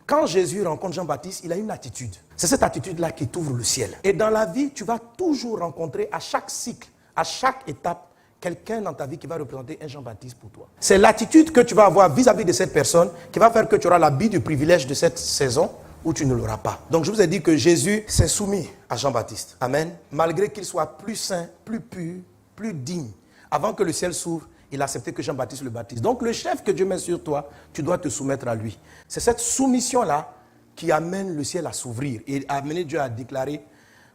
Quand Jésus rencontre Jean-Baptiste, il a une attitude. C'est cette attitude-là qui t'ouvre le ciel. Et dans la vie, tu vas toujours rencontrer à chaque cycle, à chaque étape, quelqu'un dans ta vie qui va représenter un Jean-Baptiste pour toi. C'est l'attitude que tu vas avoir vis-à-vis de cette personne qui va faire que tu auras l'habit du privilège de cette saison ou tu ne l'auras pas. Donc je vous ai dit que Jésus s'est soumis à Jean-Baptiste. Amen. Malgré qu'il soit plus saint, plus pur, plus digne. Avant que le ciel s'ouvre, il a accepté que Jean-Baptiste le baptise. Donc le chef que Dieu met sur toi, tu dois te soumettre à lui. C'est cette soumission-là qui amène le ciel à s'ouvrir et a amené Dieu à déclarer,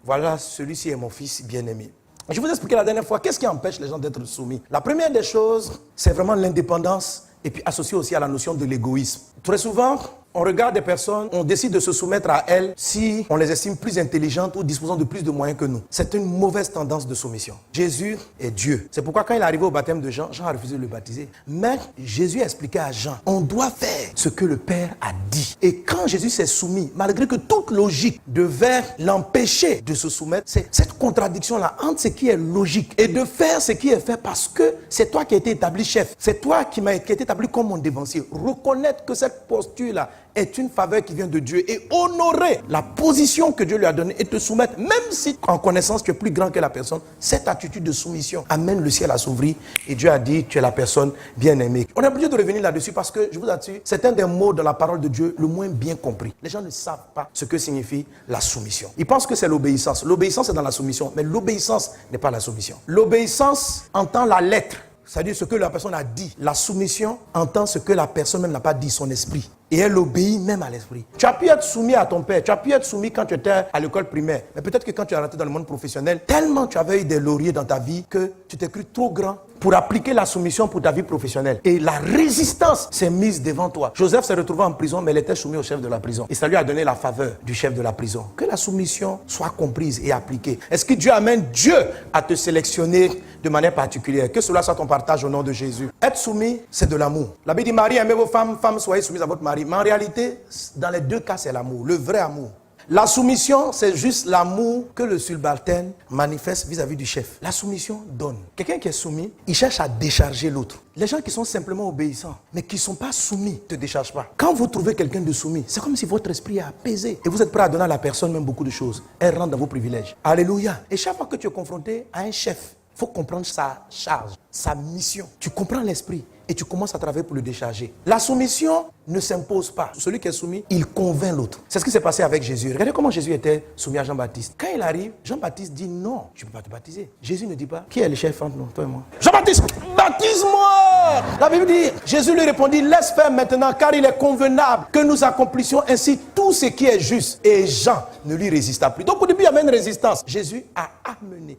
voilà, celui-ci est mon fils bien-aimé. Je vous ai expliqué la dernière fois, qu'est-ce qui empêche les gens d'être soumis? La première des choses, c'est vraiment l'indépendance et puis associé aussi à la notion de l'égoïsme. Très souvent, on regarde des personnes, on décide de se soumettre à elles si on les estime plus intelligentes ou disposant de plus de moyens que nous. C'est une mauvaise tendance de soumission. Jésus est Dieu. C'est pourquoi quand il est arrivé au baptême de Jean, Jean a refusé de le baptiser. Mais Jésus a expliqué à Jean, on doit faire ce que le Père a dit. Et quand Jésus s'est soumis, malgré que toute logique devait l'empêcher de se soumettre, c'est cette contradiction-là entre ce qui est logique et de faire ce qui est fait parce que c'est toi qui as été établi chef. C'est toi qui as été établi comme mon dévancier. Reconnaître que cette posture-là est une faveur qui vient de Dieu et honorer la position que Dieu lui a donnée et te soumettre, même si en connaissance tu es plus grand que la personne, cette attitude de soumission amène le ciel à s'ouvrir et Dieu a dit tu es la personne bien-aimée. On est obligé de revenir là-dessus parce que je vous assure, c'est un des mots de la parole de Dieu le moins bien compris. Les gens ne savent pas ce que signifie la soumission. Ils pensent que c'est l'obéissance. L'obéissance est dans la soumission, mais l'obéissance n'est pas la soumission. L'obéissance entend la lettre, c'est-à-dire ce que la personne a dit. La soumission entend ce que la personne même n'a pas dit, son esprit. Et elle obéit même à l'esprit. Tu as pu être soumis à ton père, tu as pu être soumis quand tu étais à l'école primaire. Mais peut-être que quand tu es rentré dans le monde professionnel, tellement tu avais eu des lauriers dans ta vie que tu t'es cru trop grand pour appliquer la soumission pour ta vie professionnelle. Et la résistance s'est mise devant toi. Joseph s'est retrouvé en prison, mais il était soumis au chef de la prison. Et ça lui a donné la faveur du chef de la prison. Que la soumission soit comprise et appliquée. Est-ce que Dieu amène Dieu à te sélectionner de manière particulière? Que cela soit ton partage au nom de Jésus. Être soumis, c'est de l'amour. La Bible dit, Marie, aimez vos femmes, femmes, soyez soumises à votre mari. Mais en réalité, dans les deux cas, c'est l'amour, le vrai amour. La soumission, c'est juste l'amour que le subalterne manifeste vis-à-vis du chef. La soumission donne. Quelqu'un qui est soumis, il cherche à décharger l'autre. Les gens qui sont simplement obéissants, mais qui ne sont pas soumis, ne te déchargent pas. Quand vous trouvez quelqu'un de soumis, c'est comme si votre esprit est apaisé. Et vous êtes prêt à donner à la personne même beaucoup de choses. Elle rentre dans vos privilèges. Alléluia. Et chaque fois que tu es confronté à un chef, il faut comprendre sa charge, sa mission. Tu comprends l'esprit et tu commences à travailler pour le décharger. La soumission ne s'impose pas. Celui qui est soumis, il convainc l'autre. C'est ce qui s'est passé avec Jésus. Regardez comment Jésus était soumis à Jean-Baptiste. Quand il arrive, Jean-Baptiste dit non, je ne peux pas te baptiser. Jésus ne dit pas, qui est le chef entre nous, toi et moi? Jean-Baptiste, baptise-moi! La Bible dit, Jésus lui répondit, laisse faire maintenant, car il est convenable que nous accomplissions ainsi tout ce qui est juste. Et Jean ne lui résista plus. Donc au début, il y avait une résistance. Jésus a amené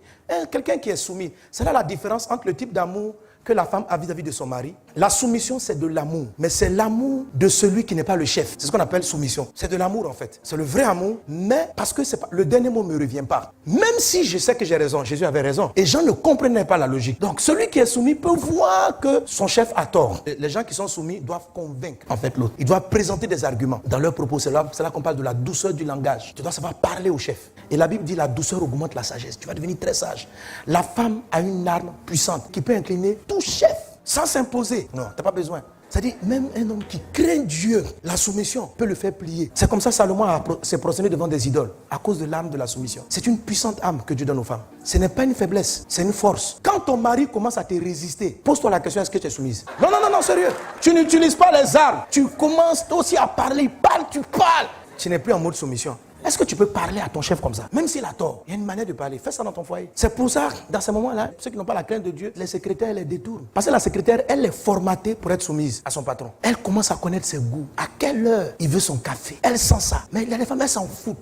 quelqu'un qui est soumis. C'est là la différence entre le type d'amour que la femme a vis-à-vis de son mari. La soumission, c'est de l'amour. Mais c'est l'amour de celui qui n'est pas le chef. C'est ce qu'on appelle soumission. C'est de l'amour, en fait. C'est le vrai amour. Mais parce que c'est pas, le dernier mot ne me revient pas. Même si je sais que j'ai raison, Jésus avait raison. Et Jean ne comprenait pas la logique. Donc, celui qui est soumis peut voir que son chef a tort. Les gens qui sont soumis doivent convaincre, en fait, l'autre. Ils doivent présenter des arguments. Dans leurs propos, c'est là qu'on parle de la douceur du langage. Tu dois savoir parler au chef. Et la Bible dit la douceur augmente la sagesse. Tu vas devenir très sage. La femme a une arme puissante qui peut incliner tout chef sans s'imposer. Non, tu n'as pas besoin. C'est-à-dire, même un homme qui craint Dieu, la soumission peut le faire plier. C'est comme ça que Salomon s'est prosterné devant des idoles, à cause de l'âme de la soumission. C'est une puissante âme que Dieu donne aux femmes. Ce n'est pas une faiblesse, c'est une force. Quand ton mari commence à te résister, pose-toi la question, est-ce que tu es soumise? Non, non, non, non, sérieux. Tu n'utilises pas les armes. Tu commences aussi à parler. Tu parles. Tu n'es plus en mode soumission. Est-ce que tu peux parler à ton chef comme ça? Même s'il a tort, il y a une manière de parler. Fais ça dans ton foyer. C'est pour ça, dans ces moments-là, ceux qui n'ont pas la crainte de Dieu, les secrétaires les détournent. Parce que la secrétaire, elle est formatée pour être soumise à son patron. Elle commence à connaître ses goûts. À quelle heure il veut son café? Elle sent ça. Mais les femmes, elles s'en foutent.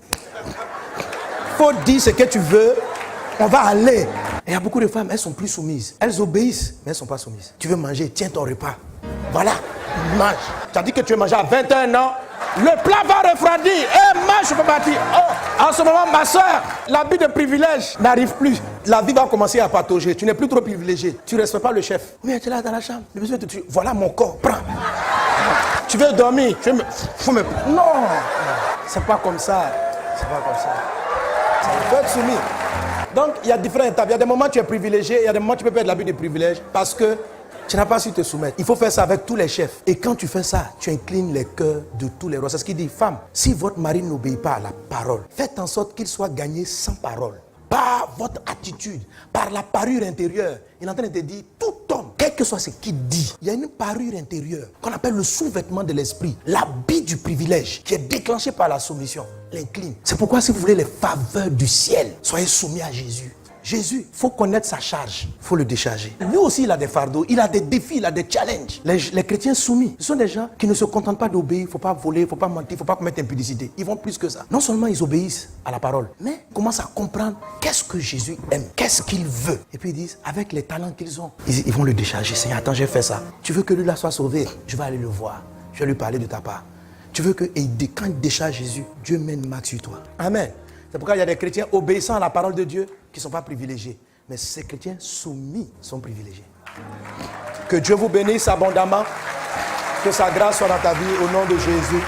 Faut dire ce que tu veux. On va aller. Et il y a beaucoup de femmes, elles sont plus soumises. Elles obéissent, mais elles ne sont pas soumises. Tu veux manger, tiens ton repas. Voilà, mange. Tu as dit que tu veux manger à 21 ans. Le plat va refroidir. Mange, je peux partir. Oh, en ce moment, ma soeur, l'habit de privilège n'arrive plus. La vie va commencer à patauger. Tu n'es plus trop privilégié. Tu ne respectes pas le chef. Oui, tu es là dans la chambre. Le besoin de tuer. Voilà mon corps. Prends. Tu veux dormir. Faut me... Non. C'est pas comme ça. C'est pas comme ça. Il faut être soumis. Donc, il y a différentes étapes. Il y a des moments où tu es privilégié. Il y a des moments où tu peux perdre l'habit de privilège parce que Tu n'as pas su te soumettre. Il faut faire ça avec tous les chefs. Et quand tu fais ça, tu inclines les cœurs de tous les rois. C'est ce qu'il dit. Femme, si votre mari n'obéit pas à la parole, faites en sorte qu'il soit gagné sans parole. Par votre attitude, par la parure intérieure. Il est en train de te dire, tout homme, quel que soit ce qu'il dit, il y a une parure intérieure qu'on appelle le sous-vêtement de l'esprit, l'habit du privilège qui est déclenché par la soumission, l'incline. C'est pourquoi si vous voulez les faveurs du ciel, soyez soumis à Jésus. Jésus, il faut connaître sa charge, il faut le décharger. Lui aussi, il a des fardeaux, il a des défis, il a des challenges. Les chrétiens soumis, ce sont des gens qui ne se contentent pas d'obéir, il ne faut pas voler, il ne faut pas mentir, il ne faut pas commettre impudicité. Ils vont plus que ça. Non seulement ils obéissent à la parole, mais ils commencent à comprendre qu'est-ce que Jésus aime, qu'est-ce qu'il veut. Et puis ils disent, avec les talents qu'ils ont, ils vont le décharger. Seigneur, attends, j'ai fait ça. Tu veux que lui là soit sauvé? Je vais aller le voir. Je vais lui parler de ta part. Tu veux que, quand il décharge Jésus, Dieu mène Max sur toi. Amen. C'est pourquoi il y a des chrétiens obéissants à la parole de Dieu qui ne sont pas privilégiés. Mais ces chrétiens soumis sont privilégiés. Que Dieu vous bénisse abondamment. Que sa grâce soit dans ta vie au nom de Jésus.